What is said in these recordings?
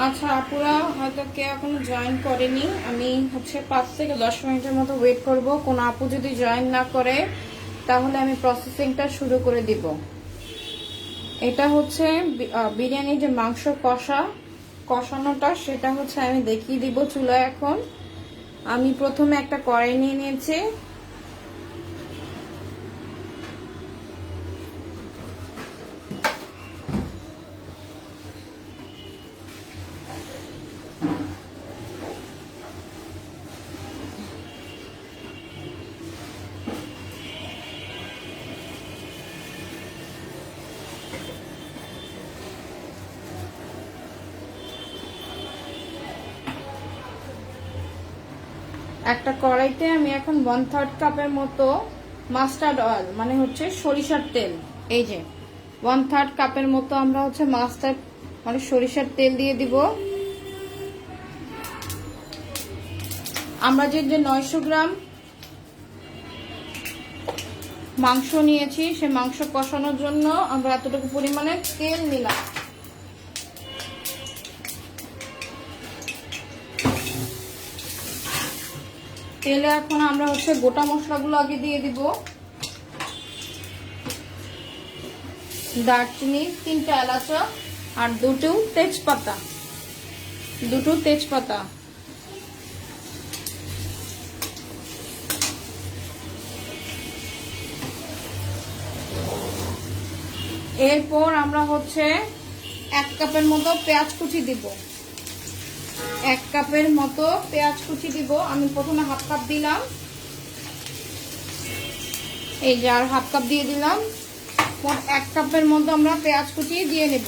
আচ্ছা আপুরা হয়তো কেউ এখনো জয়েন করেনি, আমি হচ্ছে 5 থেকে 10 মিনিটের মতো ওয়েট করব। কোন আপু যদি জয়েন না করে তাহলে আমি প্রসেসিংটা শুরু করে দিব। এটা হচ্ছে বিরিয়ানি যে মাংস কষানোটা সেটা হচ্ছে আমি দেখিয়ে দিব চুলায়। এখন আমি প্রথমে একটা কড়াই নিয়ে নিয়েছি। একটা কড়াইতে আমি এখন 1/3 কাপের মতো মাস্টার্ড অয়েল মানে হচ্ছে সরিষার তেল, এই যে 1/3 কাপের মতো আমরা হচ্ছে মাস্টার্ড মানে সরিষার তেল দিয়ে দিব। আমরা যে 900 গ্রাম মাংস নিয়েছি সে মাংস কষানোর জন্য আমরা এতটুকু পরিমাণে তেল নিলাম। তেলে এখন আমরা হচ্ছে গোটা মশলাগুলো আগে দিয়ে দিব। দারচিনি, 3টা এলাচ আর দুটো তেজপাতা। এরপর আমরা হচ্ছে 1 কাপের মতো পেঁয়াজ কুচি দিব। 1 কাপের মতো পেঁয়াজ কুচি দিব। আমি প্রথমে 1/2 কাপ দিলাম, এই যে আর 1/2 কাপ দিয়ে দিলাম। মোট 1 কাপের মতো আমরা পেঁয়াজ কুচি দিয়ে নেব।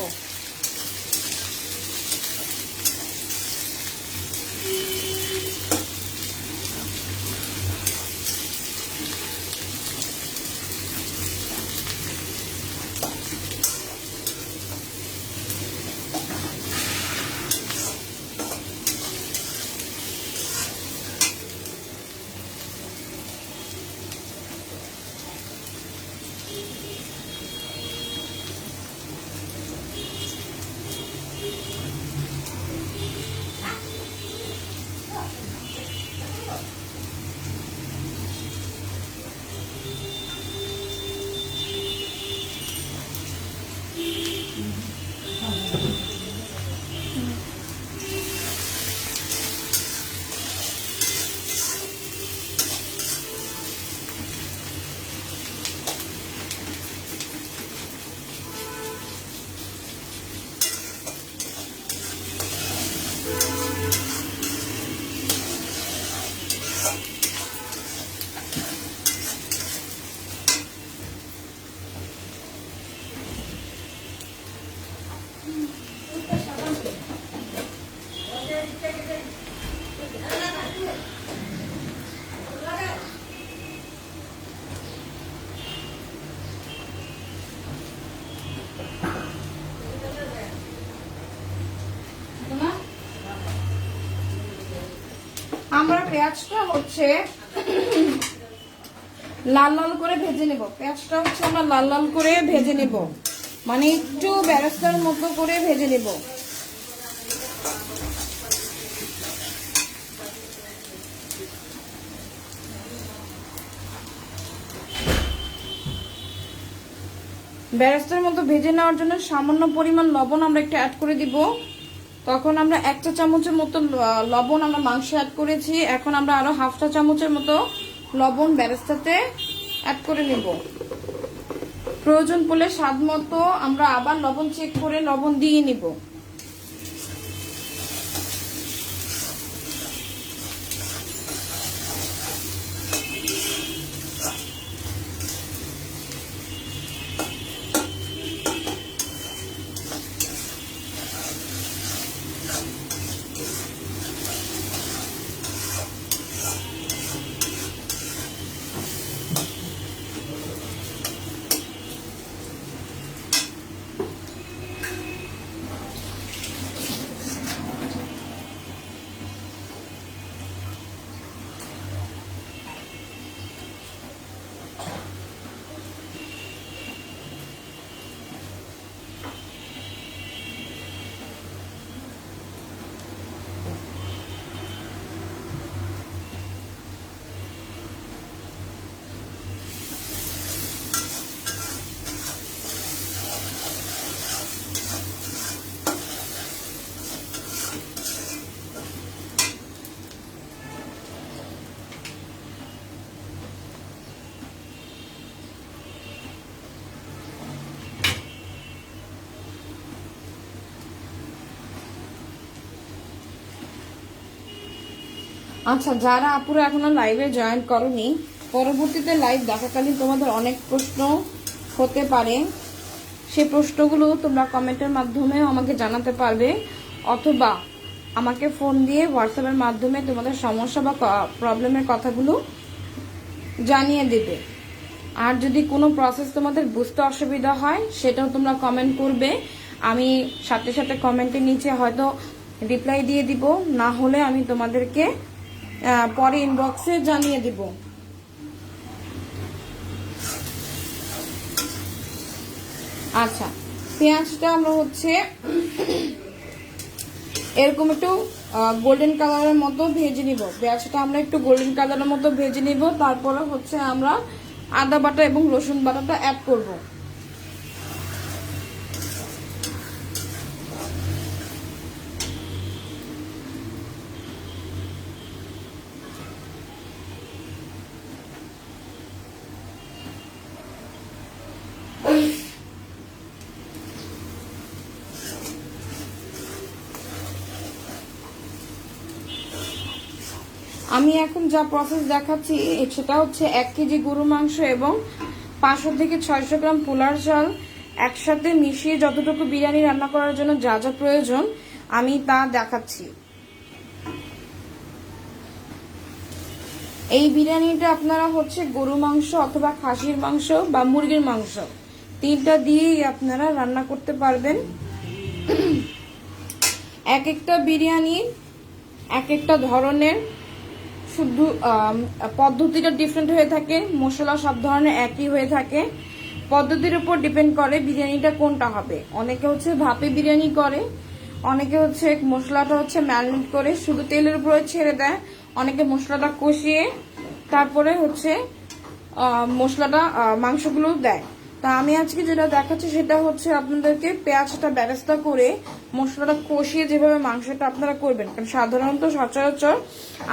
আমরা পেঁয়াজটা হচ্ছে লাল লাল করে ভেজে নেব। পেঁয়াজটা হচ্ছে আমরা লাল লাল করে ভেজে নেব, মানে একটু বেরেস্তার মতো করে ভেজে নেব। বেরেস্তার মতো ভেজে নেওয়ার জন্য সামান্য পরিমাণ লবণ আমরা একটু অ্যাড করে দিব। তখন আমরা 1 চা চামচের মতো লবণ আমরা মাংসে অ্যাড করেছি। এখন আমরা আরো 1/2 চা চামচের মতো লবণ বেরেস্তাতে অ্যাড করে নেব। প্রয়োজন পড়লে স্বাদ মতো আমরা আবার লবণ চেক করে লবণ দিয়ে নিব। আচ্ছা, যারা আপুরা এখনো লাইভে জয়েন করনি, পরবর্তীতে লাইভ দেখাকালীন তোমাদের অনেক প্রশ্ন হতে পারে, সেই প্রশ্নগুলো তোমরা কমেন্টের মাধ্যমে আমাকে জানাতে পারবে, অথবা আমাকে ফোন দিয়ে হোয়াটসঅ্যাপের মাধ্যমে তোমাদের সমস্যা বা প্রবলেমের কথাগুলো জানিয়ে দেবে। আর যদি কোনো প্রসেস তোমাদের বুঝতে অসুবিধা হয় সেটাও তোমরা কমেন্ট করবে, আমি সাথে সাথে কমেন্টের নিচে হয়তো রিপ্লাই দিয়ে দিব, না হলে আমি তোমাদেরকে পরে ইনবক্সে জানিয়ে দিব। আচ্ছা, পেঁয়াজটা আমরা হচ্ছে এরকম একটু গোল্ডেন কালারের মতো ভেজে নিব। পেঁয়াজটা আমরা একটু গোল্ডেন কালারের মতো ভেজে নিব, তারপরে হচ্ছে আমরা আদা বাটা এবং রসুন বাটাটা অ্যাড করব। আমি এখন যা প্রসেস দেখাচ্ছি সেটা হচ্ছে 1 কেজি গরু মাংস এবং 500 থেকে 600 গ্রাম পোলার চাল একসাথে মিশিয়ে যতটুকু বিরিয়ানি রান্না করার জন্য যা যা প্রয়োজন আমি তা দেখাচ্ছি। এই বিরিয়ানিটা আপনারা হচ্ছে গরু মাংস অথবা খাসির মাংস বা মুরগির মাংস তিনটা দিয়েই আপনারা রান্না করতে পারবেন। এক একটা বিরিয়ানি এক একটা ধরনের, শুধু পদ্ধতিটা ডিফারেন্ট হয়ে থাকে, মশলা সব ধরনের একই হয়ে থাকে। পদ্ধতির উপর ডিপেন্ড করে বিরিয়ানিটা কোনটা হবে। অনেকে হচ্ছে ভাপে বিরিয়ানি করে, অনেকে হচ্ছে মশলাটা হচ্ছে ম্যারিনেট করে শুধু তেলের উপরে ছেড়ে দেয়, অনেকে মশলাটা কষিয়ে তারপরে হচ্ছে মশলাটা মাংসগুলো দেয়। তা আমি আজকে যেটা দেখাচ্ছি সেটা হচ্ছে আপনাদেরকে পেঁয়াজটা বেরেস্তা করে মশলাটা কষিয়ে যেভাবে মাংসটা আপনারা করবেন। কারণ সাধারণত সচরাচর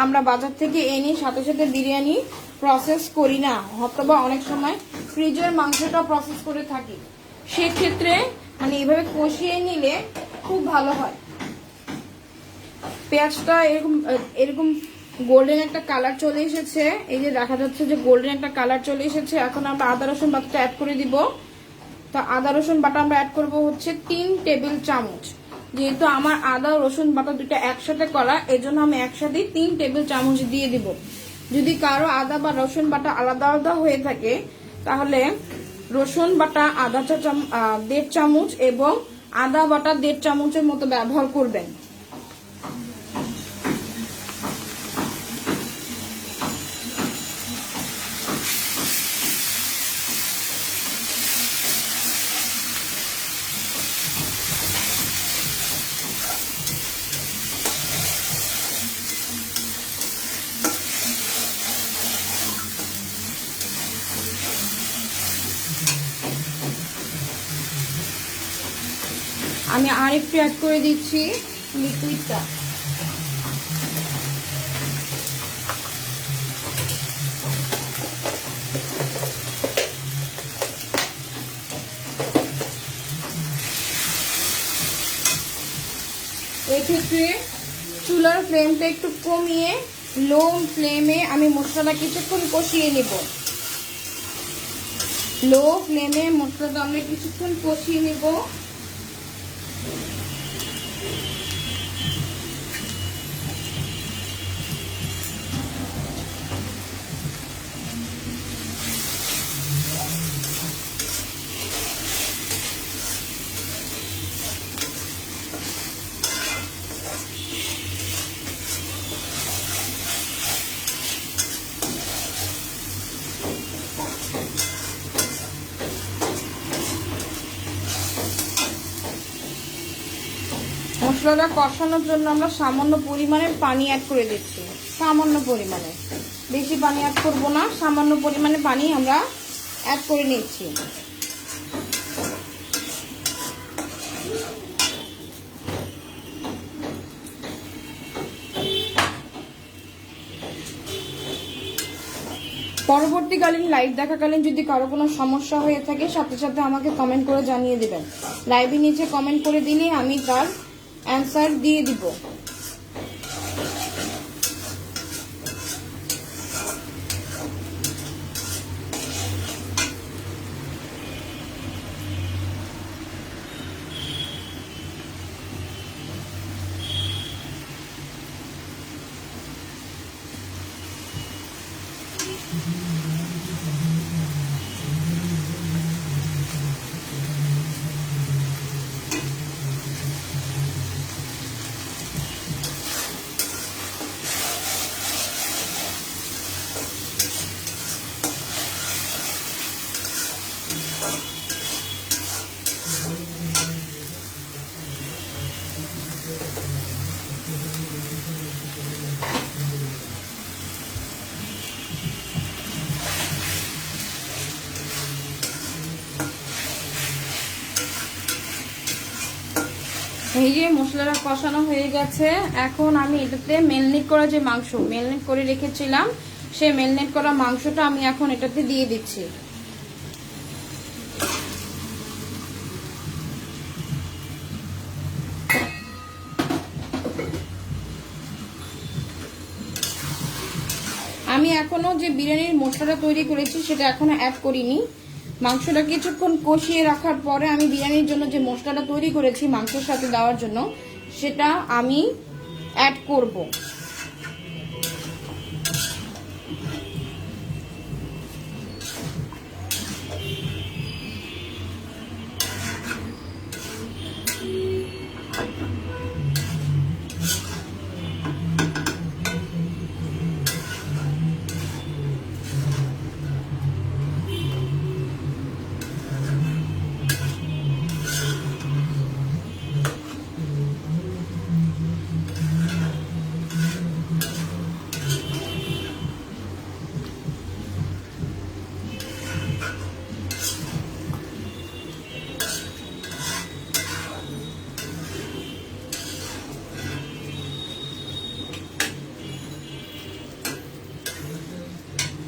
আমরা বাজার থেকে এনে সাথে সাথে বিরিয়ানি প্রসেস করি না, অথবা অনেক সময় ফ্রিজের মাংসটা প্রসেস করে থাকি। সেক্ষেত্রে মানে এইভাবে কষিয়ে নিলে খুব ভালো হয়। পেঁয়াজটা এরকম এরকম গোল্ডেন একটা কালার চলে এসেছে, এই যে দেখা যাচ্ছে যে গোল্ডেন একটা কালার চলে এসেছে। এখন আমরা আদা রসুন বাটাটা অ্যাড করে দিব। তো আদা রসুন বাটা আমরা অ্যাড করব হচ্ছে 3 টেবিল চামচ। যেহেতু আমার আদা রসুন বাটা দুটো একসাথে করা, এজন্য আমি একসাথে 3 টেবিল চামচ দিয়ে দিব। যদি কারো আদা বা রসুন বাটা আলাদা আলাদা হয়ে থাকে তাহলে রসুন বাটা আধা 1.5 চামচ এবং আদা বাটা 1.5 চামচের মতো ব্যবহার করবেন। আমি আর একটু অ্যাড করে দিচ্ছি লিকুইডটা। এক্ষেত্রে চুলার ফ্লেমটা একটু কমিয়ে লো ফ্লেমে আমি মশলাটা কিছুক্ষণ কষিয়ে নিব। লো ফ্লেমে মশলাটা আমরা কিছুক্ষণ কষিয়ে নিব। মশলাটা কষানোর জন্য আমরা সামান্য পরিমাণে পানি অ্যাড করে দিচ্ছি, সামান্য পরিমাণে, বেশি পানি অ্যাড করব না, সামান্য পরিমাণে পানি আমরা অ্যাড করে নিচ্ছি। পরবর্তীকালীন লাইভ দেখাকালীন যদি কারো কোনো সমস্যা হয়ে থাকে সাথে সাথে আমাকে কমেন্ট করে জানিয়ে দিবেন। লাইভের নিচে কমেন্ট করে দিলে আমি তার অ্যান্সার দিয়ে দিব। এই যে মশলাটা কষানো হয়ে গেছে, এখন আমি এটাতে মেরিনেট করা যে মাংস মেরিনেট করে রেখেছিলাম সেই মেরিনেট করা মাংসটা আমি এখন এটাতে দিয়ে দিচ্ছি। আমি এখনো যে বিরিয়ানির মশলাটা তৈরি করেছি সেটা এখনো অ্যাড করিনি। মাংসটা কিছুক্ষণ কষিয়ে রাখার পরে আমি বিরিয়ানির জন্য যে মশলাটা তৈরি করেছি মাংসের সাথে দেওয়ার জন্য সেটা আমি অ্যাড করব।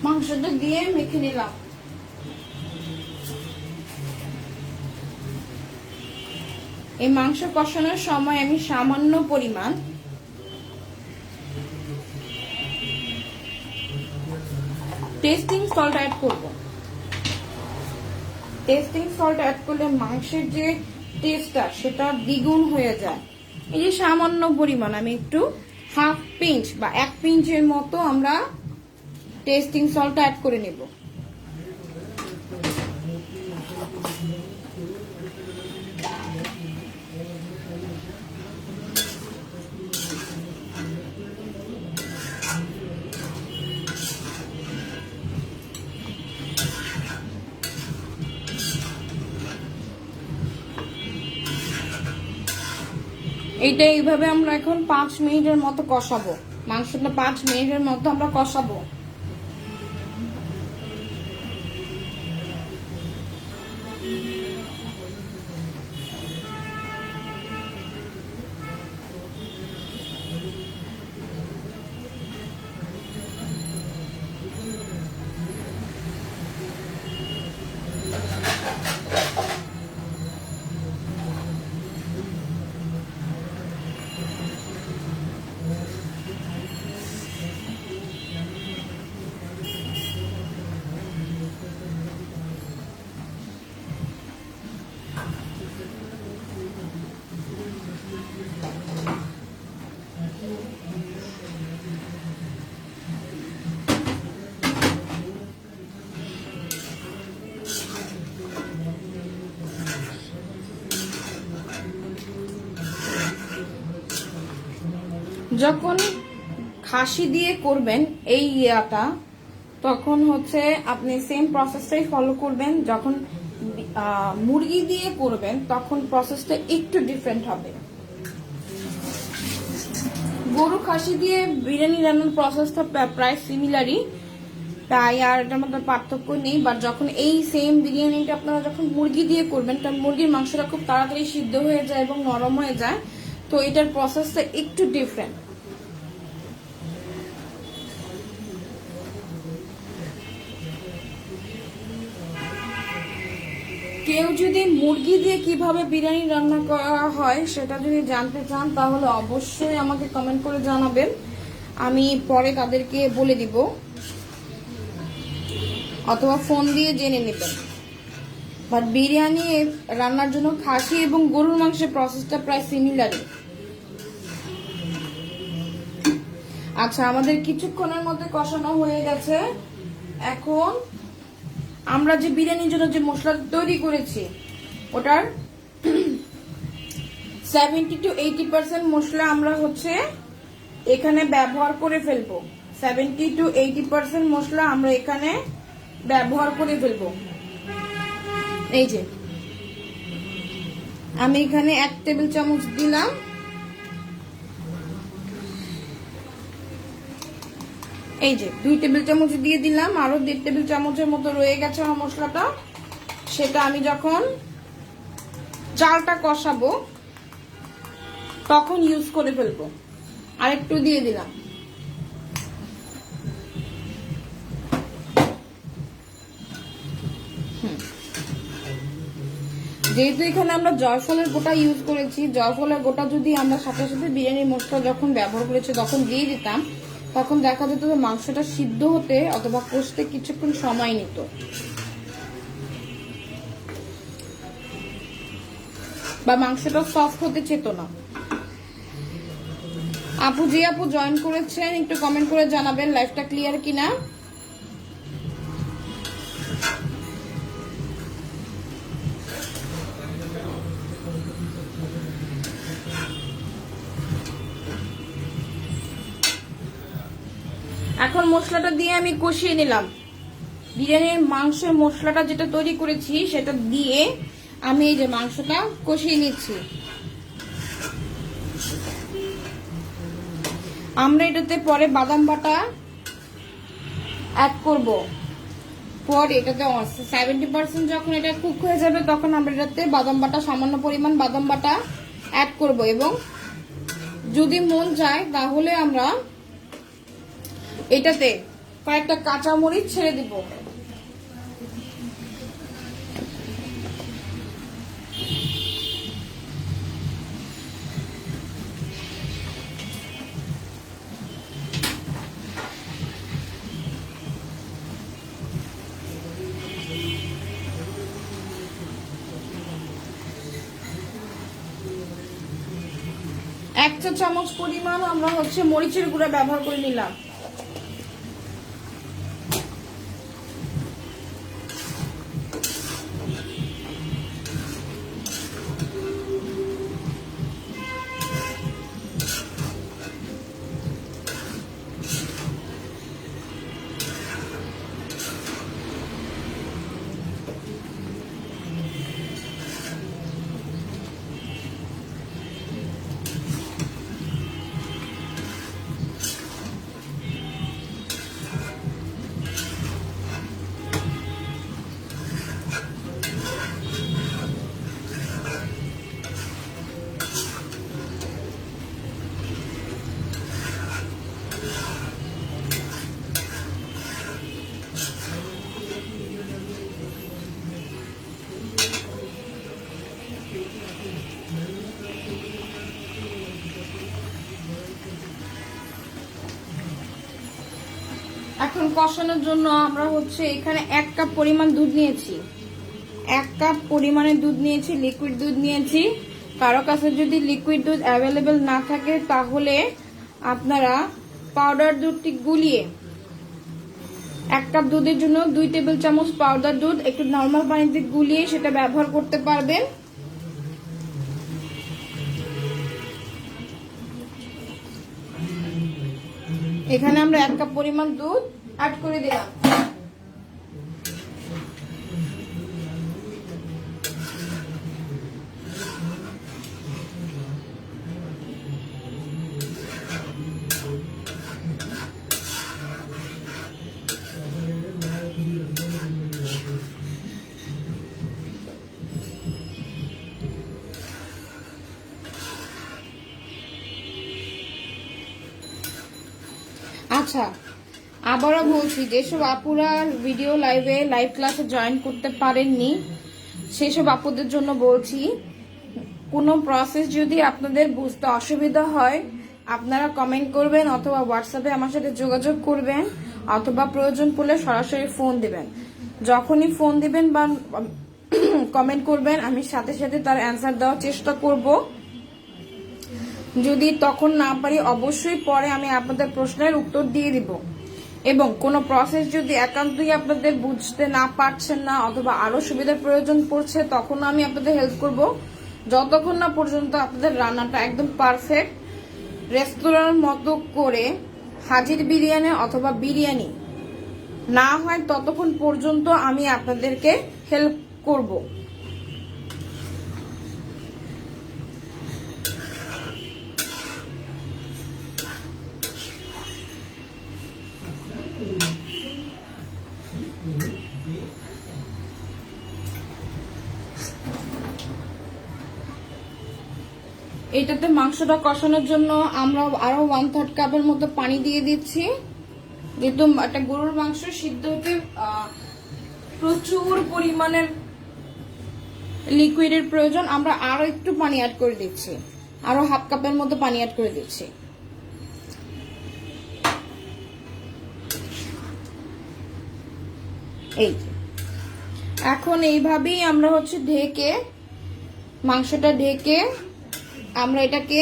মাংসটা দিয়ে মেখে নিলাম। এই মাংস কষানোর সময় আমি সামান্য পরিমাণ টেস্টিং সল্ট অ্যাড করব। টেস্টিং সল্ট অ্যাড করলে মাংসের যে টেস্টটা সেটা দ্বিগুণ হয়ে যায়। এই যে সামান্য পরিমাণ আমি একটু হাফ পিঞ্চ বা 1 পিঞ্চের মতো আমরা টেস্টিং সল্ট অ্যাড করে নেব। এইটা এইভাবে আমরা এখন 5 মিনিটের মতো কষাবো। মাংসটা 5 মিনিটের মতো আমরা কষাবো। যখন খাসি দিয়ে করবেন এই ইয়াটা তখন হচ্ছে আপনি সেম প্রসেসটাই ফলো করবেন। যখন মুরগি দিয়ে করবেন তখন প্রসেসটা একটু ডিফারেন্ট হবে। গরু খাসি দিয়ে বিরিয়ানি রান্নার প্রসেসটা প্রায় সিমিলারই, তাই আর এটার মধ্যে পার্থক্য নেই। বাট যখন এই সেম বিরিয়ানিটা আপনারা যখন মুরগি দিয়ে করবেন কারণ মুরগির মাংসটা খুব তাড়াতাড়ি সিদ্ধ হয়ে যায় এবং নরম হয়ে যায়, তো এটার প্রসেসটা একটু ডিফারেন্ট। কেউ যদি মুরগি দিয়ে কিভাবে বিরিয়ানি রান্না করা হয় সেটা যদি জানতে চান তাহলে অবশ্যই আমাকে কমেন্ট করে জানাবেন, আমি পরে তাদেরকে বলে দিব, অথবা ফোন দিয়ে জেনে নেবেন। বাট বিরিয়ানি রান্নার জন্য খাসি এবং গরুর মাংসের প্রসেসটা প্রায় সিমিলারই। আচ্ছা, আমাদের কিছুক্ষণের মধ্যে কষানো হয়ে গেছে। এখন আমরা যে বিরিয়ানির জন্য যে মশলা তৈরি করেছি ওটার 70 to 80% মশলা আমরা হচ্ছে এখানে ব্যবহার করে ফেলবো। 70 to 80% মশলা আমরা এখানে ব্যবহার করে ফেলবো। এই যে আমি এখানে 1 টেবিল চামচ দিলাম। এই যে 2 টেবিল চামচ দিয়ে দিলাম, আরো 1.5 টেবিল চামচের মতো রয়ে গেছে আমার মশলাটা। সেটা আমি যখন চালটা কষাবো তখন ইউজ করে ফেলবো। আর একটু দিয়ে দিলাম। যেহেতু এখানে আমরা জয়ফলের গোটা ইউজ করেছি, জয়ফলের গোটা যদি আমরা সাথে সাথে বিরিয়ানির মশলা যখন ব্যবহার করেছি তখন দিয়ে দিতাম, তখন দেখা যেত যে মাংসটা সিদ্ধ হতে অথবা কষতে কিছুক্ষণ সময় নিত। বা মাংসটা সফট হতে চেত না। আপু যে আপু জয়েন করেছেন একটু কমেন্ট করে জানাবেন লাইভটা ক্লিয়ার কিনা। এখন মশলাটা দিয়ে আমি কষিয়ে নিলাম। বিরিয়ানির মাংসের মশলাটা যেটা তৈরি করেছি সেটা দিয়ে আমি এই যে মাংসটা কষিয়ে নিচ্ছি। আমরা এটাতে পরে বাদাম বাটা অ্যাড করব। পরে এটাতে 70% যখন এটা কুক হয়ে যাবে তখন আমরা এটাতে বাদাম বাটা, সামান্য পরিমাণ বাদাম বাটা অ্যাড করব। এবং যদি মন চায় তাহলে আমরা এটাতে কয়েকটা কাঁচামরিচ ছেড়ে দিব। এক চা চামচ পরিমাণ আমরা মরিচের গুঁড়া ব্যবহার করে নিলাম। এখন কষানোর জন্য আমরা এখানে 1 কাপ পরিমাণ দুধ নিয়েছি। 1 কাপ পরিমাণে দুধ নিয়েছি, লিকুইড দুধ নিয়েছি। কারো কাছে যদি লিকুইড দুধ অ্যাভেলেবেল না থাকে তাহলে আপনারা পাউডার দুধটি গুলিয়ে 1 কাপ দুধের জন্য 2 টেবিল চামচ পাউডার দুধ একটু নরমাল পানিতে গুলিয়ে সেটা ব্যবহার করতে পারবেন। এখানে আমরা 1 কাপ পরিমাণ দুধ অ্যাড করে দিলাম। আচ্ছা, আবারও বলছি, যেসব আপুরা ভিডিও লাইভ ক্লাসে জয়েন করতে পারেননি সেসব আপুদের জন্য বলছি, কোনো প্রসেস যদি আপনাদের বুঝতে অসুবিধা হয় আপনারা কমেন্ট করবেন অথবা হোয়াটসঅ্যাপে আমার সাথে যোগাযোগ করবেন অথবা প্রয়োজন পড়লে সরাসরি ফোন দিবেন। যখনই ফোন দিবেন বা কমেন্ট করবেন আমি সাথে সাথে তার অ্যান্সার দেওয়ার চেষ্টা করব। যদি তখন না পারি অবশ্যই পরে আমি আপনাদের প্রশ্নের উত্তর দিয়ে দিব। এবং কোনো প্রসেস যদি একান্তই আপনাদের বুঝতে না পারছেন না অথবা আরো সুবিধার প্রয়োজন পড়ছে তখন আমি আপনাদের হেল্প করব, যতক্ষণ না পর্যন্ত আপনাদের রান্নাটা একদম পারফেক্ট রেস্তোরাঁর মতো করে হাজির বিরিয়ানি অথবা বিরিয়ানি না হয় ততক্ষণ পর্যন্ত আমি আপনাদেরকে হেল্প করব। এটাতে মাংসটা কষানোর জন্য আমরা আরো 1/3 কাপের মতো পানি দিয়ে দিচ্ছি। যেহেতু একটা গরুর মাংস সিদ্ধ হতে প্রচুর পরিমাণের লিকুইডের প্রয়োজন, আমরা আরো একটু পানি অ্যাড করে দিচ্ছি, আরো 1/2 কাপের মতো পানি অ্যাড করে দিচ্ছি। এই এখন এইভাবেই আমরা ঢেকে মাংসটা ঢেকে আমরা এটাকে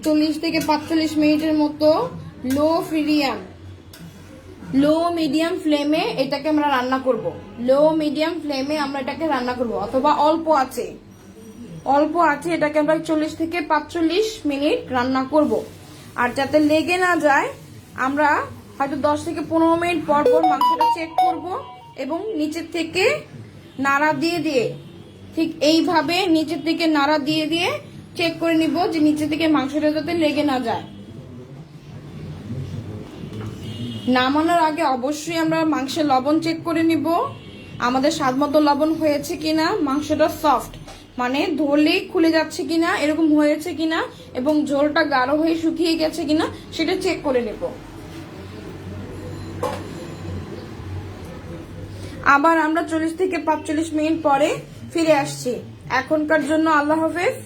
40 থেকে 45 মিনিটের মতো লো মিডিয়াম ফ্লেমে এটাকে আমরা রান্না করব। লো মিডিয়াম ফ্লেমে আমরা এটাকে রান্না করব, অথবা অল্প আছে এটাকে আমরা 40 থেকে 45 মিনিট রান্না করব। আর যাতে লেগে না যায় আমরা হয়তো 10 থেকে 15 মিনিট পর পর মাংসটা চেক করব এবং নিচের থেকে নাড়া দিয়ে দিয়ে ঠিক এইভাবে নিচের থেকে নাড়া দিয়ে দিয়ে চেক করে নিব যে নিচে থেকে মাংসটা যাতে লেগে না যায়। নামানোর আগে অবশ্যই আমরা মাংসের লবণ চেক করে নিব, আমাদের স্বাদ মতো লবণ হয়েছে কিনা, মাংসটা সফট মানে ধরলেই খুলে যাচ্ছে কিনা এরকম হয়েছে কিনা, এবং ঝোলটা গাঢ় হয়ে শুকিয়ে গেছে কিনা সেটা চেক করে নেব। আবার আমরা 40 থেকে 45 মিনিট পরে ফিরে আসছি। এখনকার জন্য আল্লাহ হাফেজ।